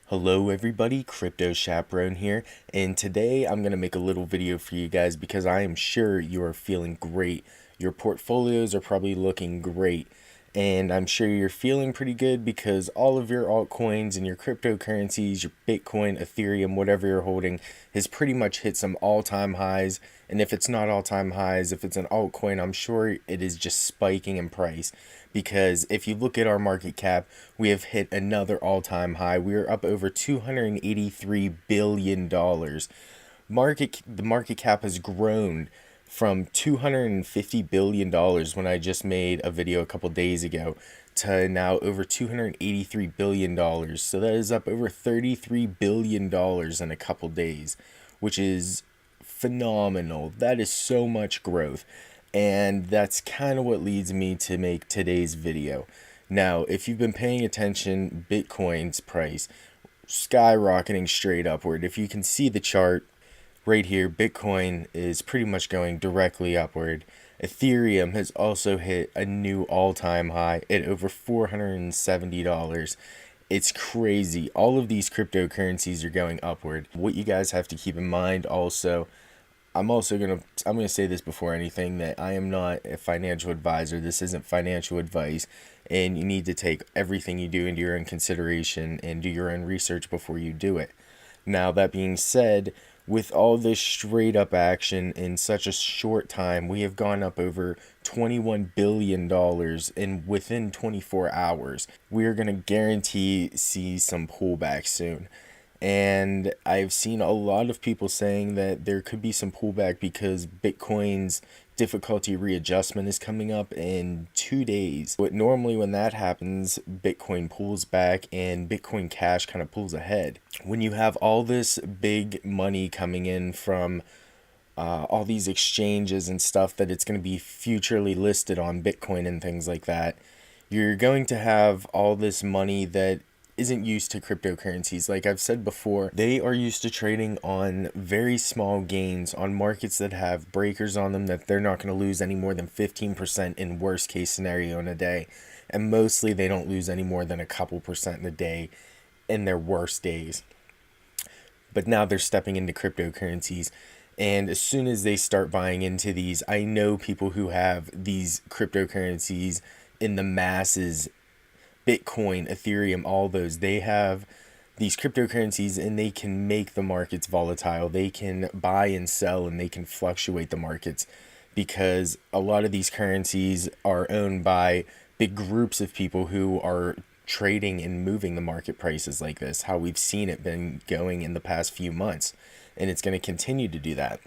Hello everybody, CryptoChaperone here, and today I'm going to make a little video for you guys because I am sure you are feeling great. Your portfolios are probably looking great, and I'm sure you're feeling pretty good because all of your altcoins and your cryptocurrencies, your Bitcoin, Ethereum, whatever you're holding, has pretty much hit some all-time highs. And if it's not all-time highs, if it's an altcoin, I'm sure it is just spiking in price. Because if you look at our market cap, we have hit another all-time high. We are up over $283 billion. The market cap has grown from $250 billion when I just made a video a couple days ago to now over $283 billion. So that is up over $33 billion in a couple days, which is phenomenal. That is so much growth. And that's kind of what leads me to make today's video. Now, if you've been paying attention, Bitcoin's price skyrocketing straight upward. If you can see the chart right here, Bitcoin is pretty much going directly upward. Ethereum has also hit a new all-time high at over $470. It's crazy. All of these cryptocurrencies are going upward. What you guys have to keep in mind also, I'm gonna say this before anything, that I am not a financial advisor. This isn't financial advice, and you need to take everything you do into your own consideration and do your own research before you do it. Now, that being said, with all this straight up action in such a short time, we have gone up over $21 billion in within 24 hours. We are going to guarantee see some pullback soon. And I've seen a lot of people saying that there could be some pullback because Bitcoin's difficulty readjustment is coming up in 2 days. But normally when that happens, Bitcoin pulls back and Bitcoin Cash kind of pulls ahead. When you have all this big money coming in from all these exchanges and stuff that it's going to be futurely listed on Bitcoin and things like that, you're going to have all this money that isn't used to cryptocurrencies. Like I've said before, they are used to trading on very small gains on markets that have breakers on them that they're not going to lose any more than 15% in worst case scenario in a day. And mostly they don't lose any more than a couple percent in a day in their worst days. But now they're stepping into cryptocurrencies. And as soon as they start buying into these, I know people who have these cryptocurrencies in the masses, Bitcoin, Ethereum, all those, they have these cryptocurrencies and they can make the markets volatile. They can buy and sell and they can fluctuate the markets because a lot of these currencies are owned by big groups of people who are trading and moving the market prices like this, how we've seen it been going in the past few months. And it's going to continue to do that.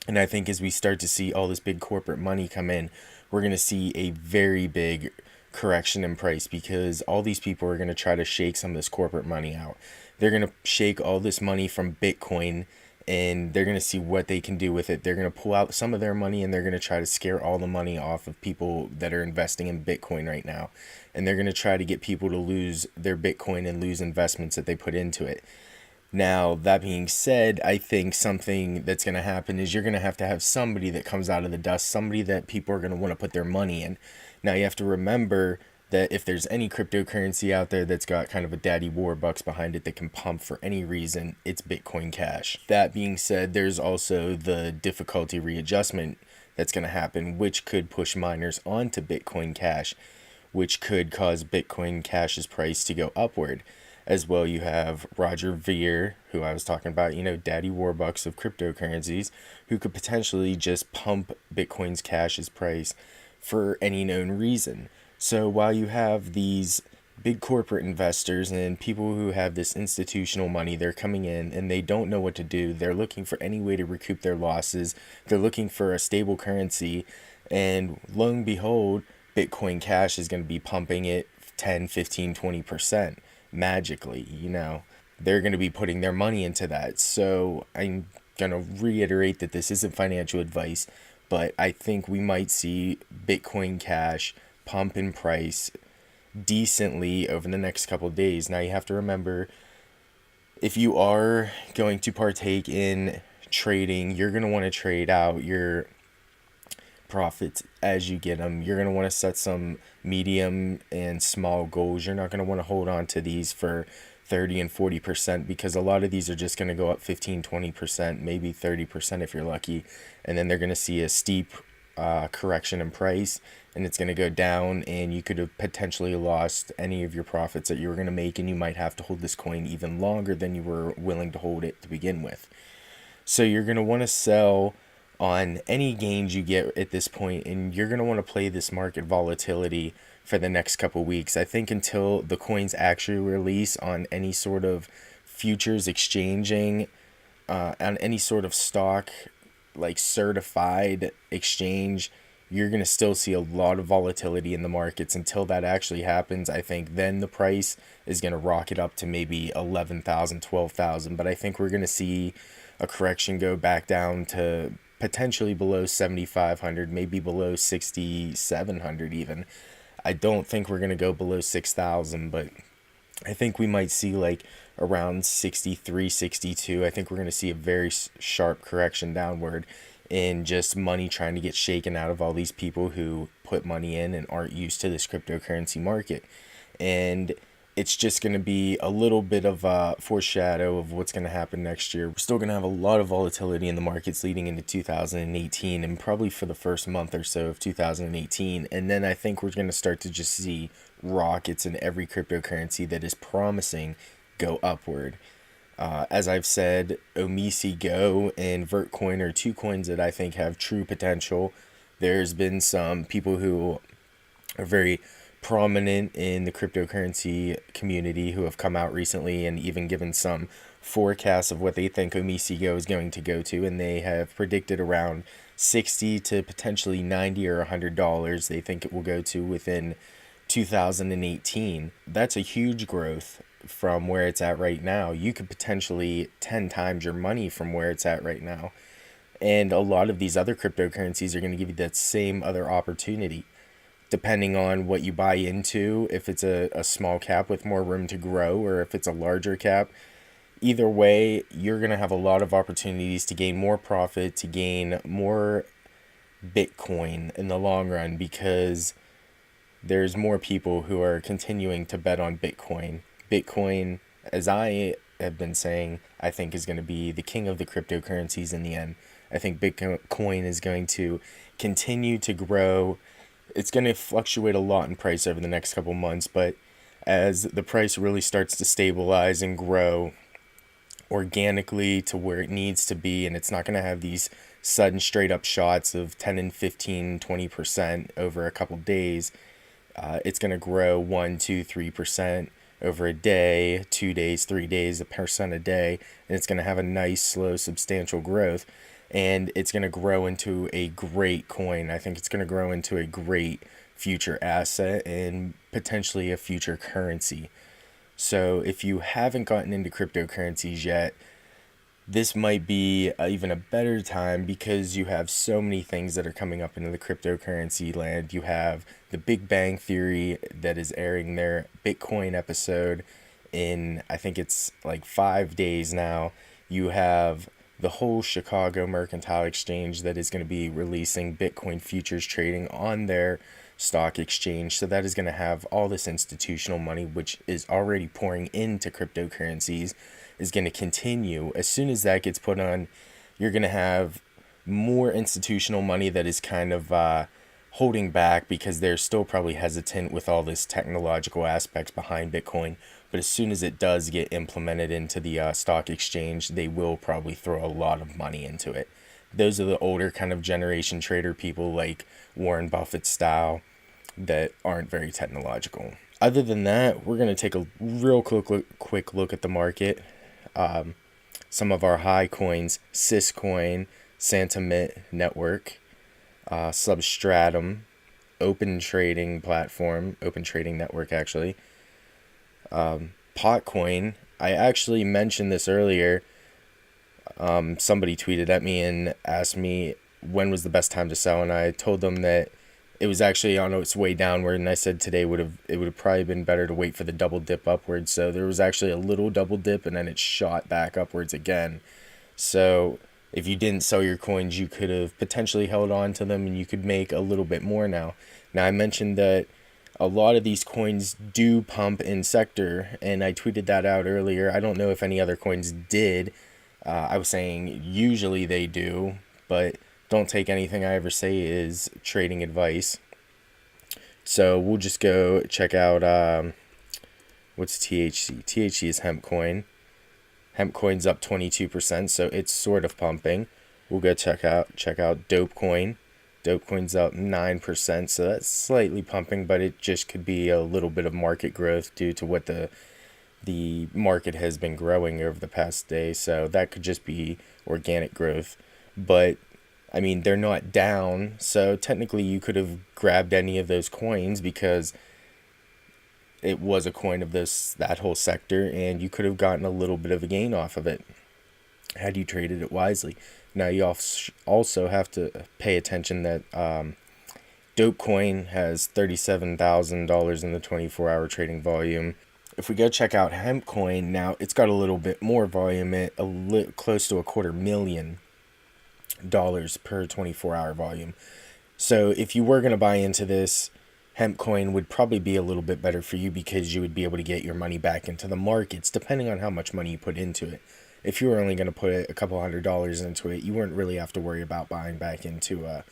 And I think as we start to see all this big corporate money come in, we're going to see a very big correction in price because all these people are going to try to shake some of this corporate money out. They're going to shake all this money from Bitcoin and they're going to see what they can do with it. They're going to pull out some of their money and they're going to try to scare all the money off of people that are investing in Bitcoin right now. And they're going to try to get people to lose their Bitcoin and lose investments that they put into it. Now, that being said, I think something that's going to happen is you're going to have somebody that comes out of the dust, somebody that people are going to want to put their money in. Now, you have to remember that if there's any cryptocurrency out there that's got kind of a daddy Warbucks behind it that can pump for any reason, it's Bitcoin Cash. That being said, there's also the difficulty readjustment that's going to happen, which could push miners onto Bitcoin Cash, which could cause Bitcoin Cash's price to go upward. As well, you have Roger Ver, who I was talking about, Daddy Warbucks of cryptocurrencies, who could potentially just pump Bitcoin's Cash's price for any known reason. So while you have these big corporate investors and people who have this institutional money, they're coming in and they don't know what to do. They're looking for any way to recoup their losses. They're looking for a stable currency. And lo and behold, Bitcoin Cash is going to be pumping it 10, 15, 20%. Magically, they're going to be putting their money into that. So I'm going to reiterate that this isn't financial advice, but I think we might see Bitcoin Cash pump in price decently over the next couple of days. Now you have to remember, if you are going to partake in trading, you're going to want to trade out your profits as you get them. You're going to want to set some medium and small goals. You're not going to want to hold on to these for 30 and 40%, because a lot of these are just going to go up 15, 20%, maybe 30% if you're lucky. And then they're going to see a steep correction in price, and it's going to go down, and you could have potentially lost any of your profits that you were going to make, and you might have to hold this coin even longer than you were willing to hold it to begin with. So you're going to want to sell on any gains you get at this point, and you're going to want to play this market volatility for the next couple weeks. I think until the coins actually release on any sort of futures exchanging, on any sort of stock like certified exchange, you're going to still see a lot of volatility in the markets. Until that actually happens, I think then the price is going to rocket up to maybe 11,000, 12,000. But I think we're going to see a correction go back down to potentially below 7,500, maybe below 6,700 even. I don't think we're going to go below 6,000, but I think we might see like around 63, 62. I think we're going to see a very sharp correction downward in just money trying to get shaken out of all these people who put money in and aren't used to this cryptocurrency market. And it's just going to be a little bit of a foreshadow of what's going to happen next year. We're still going to have a lot of volatility in the markets leading into 2018, and probably for the first month or so of 2018. And then I think we're going to start to just see rockets in every cryptocurrency that is promising go upward. As I've said, Omisi Go and Vertcoin are two coins that I think have true potential. There's been some people who are very prominent in the cryptocurrency community who have come out recently and even given some forecasts of what they think Omisi Go is going to go to, and they have predicted around 60 to potentially 90 or $100 they think it will go to within 2018. That's a huge growth from where it's at right now. You could potentially 10 times your money from where it's at right now. And a lot of these other cryptocurrencies are going to give you that same other opportunity, depending on what you buy into, if it's a small cap with more room to grow or if it's a larger cap. Either way, you're going to have a lot of opportunities to gain more profit, to gain more Bitcoin in the long run, because there's more people who are continuing to bet on Bitcoin. Bitcoin, as I have been saying, I think is going to be the king of the cryptocurrencies in the end. I think Bitcoin is going to continue to grow. It's going to fluctuate a lot in price over the next couple months, but as the price really starts to stabilize and grow organically to where it needs to be, and it's not going to have these sudden straight up shots of 10 and 15, 20% over a couple days, it's going to grow 1, 2, 3% over a day, 2 days, 3 days, 1% a day, and it's going to have a nice, slow, substantial growth. And it's going to grow into a great coin. I think it's going to grow into a great future asset and potentially a future currency. So if you haven't gotten into cryptocurrencies yet, this might be even a better time, because you have so many things that are coming up into the cryptocurrency land. You have the Big Bang Theory that is airing their Bitcoin episode in, I think it's like 5 days now. You have the whole Chicago Mercantile Exchange that is going to be releasing Bitcoin futures trading on their stock exchange. So that is going to have all this institutional money, which is already pouring into cryptocurrencies, is going to continue. As soon as that gets put on, you're going to have more institutional money that is kind of holding back, because they're still probably hesitant with all this technological aspects behind Bitcoin. But as soon as it does get implemented into the stock exchange, they will probably throw a lot of money into it. Those are the older kind of generation trader people like Warren Buffett style that aren't very technological. Other than that, we're going to take a real quick look at the market. Some of our high coins: Syscoin, Santiment Network, Substratum, Open Trading Platform, Open Trading Network actually, Potcoin. I actually mentioned this earlier. Somebody tweeted at me and asked me when was the best time to sell, and I told them that it was actually on its way downward, and I said today it would have probably been better to wait for the double dip upwards. So there was actually a little double dip, and then it shot back upwards again. So if you didn't sell your coins, you could have potentially held on to them, and you could make a little bit more now. Now, I mentioned that a lot of these coins do pump in sector, and I tweeted that out earlier. I don't know if any other coins did. I was saying usually they do, but don't take anything I ever say is trading advice. So we'll just go check out what's THC. THC is hemp coin. Hemp coin's up 22%, so it's sort of pumping. We'll go check out dope coin. Dope coin's up 9%, so that's slightly pumping, but it just could be a little bit of market growth due to what the market has been growing over the past day. So that could just be organic growth. But I mean, they're not down, so technically you could have grabbed any of those coins because it was a coin of that whole sector, and you could have gotten a little bit of a gain off of it had you traded it wisely. Now you also have to pay attention that dope coin has $37,000 in the 24-hour trading volume. If we go check out hemp coin, now it's got a little bit more volume, close to $250,000 per 24-hour volume. So if you were going to buy into this, hemp coin would probably be a little bit better for you because you would be able to get your money back into the markets depending on how much money you put into it. If you were only going to put a couple $100s into it, you wouldn't really have to worry about buying back into a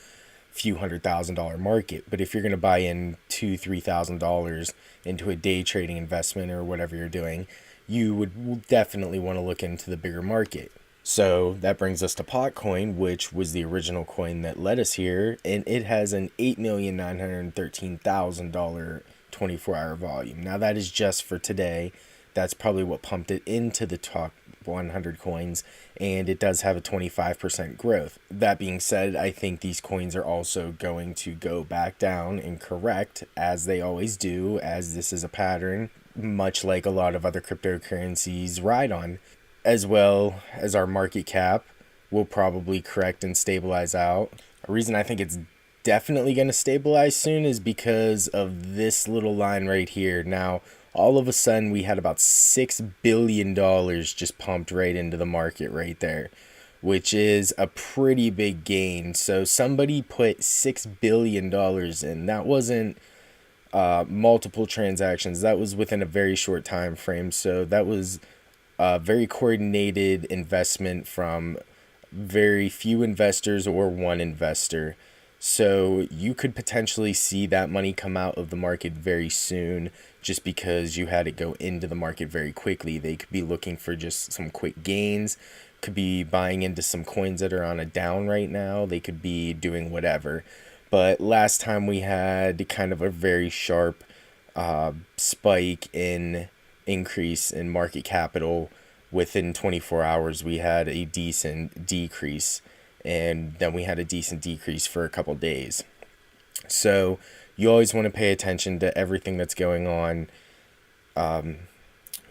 few $100,000 market. But if you're going to buy in $2,000-$3,000 into a day trading investment or whatever you're doing, you would definitely want to look into the bigger market. So that brings us to Potcoin, which was the original coin that led us here, and it has an $8,913,000 24-hour volume. Now that is just for today. That's probably what pumped it into the top 100 coins, and it does have a 25% growth. That being said, I think these coins are also going to go back down and correct, as they always do, as this is a pattern, much like a lot of other cryptocurrencies ride on, as well as our market cap will probably correct and stabilize out. A reason I think it's definitely going to stabilize soon is because of this little line right here. Now, all of a sudden, we had about $6 billion just pumped right into the market right there, which is a pretty big gain. So somebody put $6 billion in. That wasn't multiple transactions. That was within a very short time frame. So that was a very coordinated investment from very few investors or one investor. So you could potentially see that money come out of the market very soon just because you had it go into the market very quickly. They could be looking for just some quick gains, could be buying into some coins that are on a down right now. They could be doing whatever. But last time we had kind of a very sharp spike in increase in market capital. Within 24 hours, we had a decent decrease, and then we had a decent decrease for a couple days. So you always want to pay attention to everything that's going on.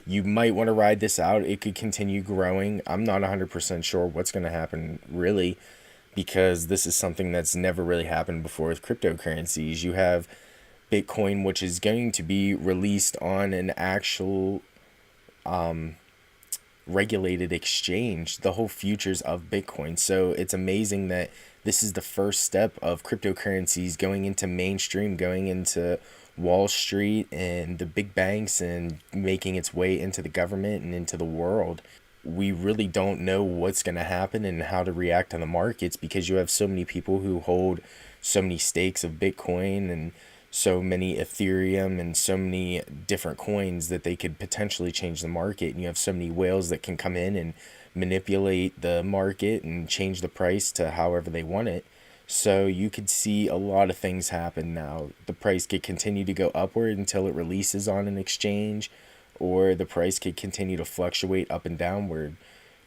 You might want to ride this out. It could continue growing. I'm not 100% sure what's going to happen, really, because this is something that's never really happened before with cryptocurrencies. You have Bitcoin, which is going to be released on an actual regulated exchange, the whole futures of Bitcoin. So it's amazing that this is the first step of cryptocurrencies going into mainstream, going into Wall Street and the big banks, and making its way into the government and into the world. We really don't know what's going to happen and how to react to the markets because you have so many people who hold so many stakes of Bitcoin and so many Ethereum and so many different coins that they could potentially change the market. And you have so many whales that can come in and manipulate the market and change the price to however they want it. So you could see a lot of things happen now. The price could continue to go upward until it releases on an exchange, or the price could continue to fluctuate up and downward.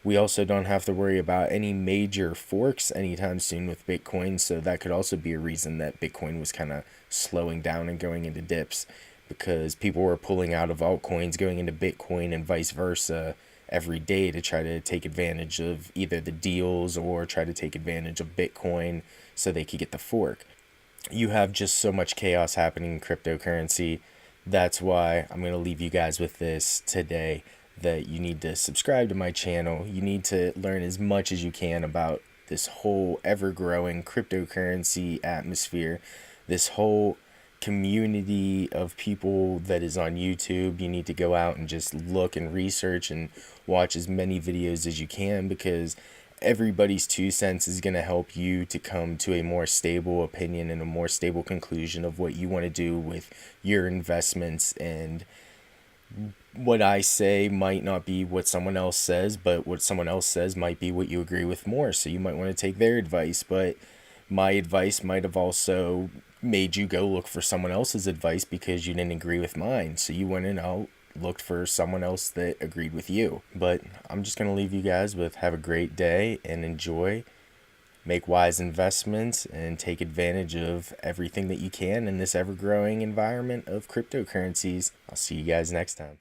We also don't have to worry about any major forks anytime soon with Bitcoin, so that could also be a reason that Bitcoin was kind of slowing down and going into dips, because people were pulling out of altcoins, going into Bitcoin and vice versa every day to try to take advantage of either the deals or try to take advantage of Bitcoin so they could get the fork. You have just so much chaos happening in cryptocurrency. That's why I'm going to leave you guys with this today, that you need to subscribe to my channel. You need to learn as much as you can about this whole ever-growing cryptocurrency atmosphere, this whole community of people that is on YouTube. You need to go out and just look and research and watch as many videos as you can, because everybody's 2 cents is going to help you to come to a more stable opinion and a more stable conclusion of what you want to do with your investments. And what I say might not be what someone else says, but what someone else says might be what you agree with more. So you might want to take their advice, but my advice might have also made you go look for someone else's advice because you didn't agree with mine. So you went and out looked for someone else that agreed with you. But I'm just going to leave you guys with have a great day and enjoy. Make wise investments and take advantage of everything that you can in this ever growing environment of cryptocurrencies. I'll see you guys next time.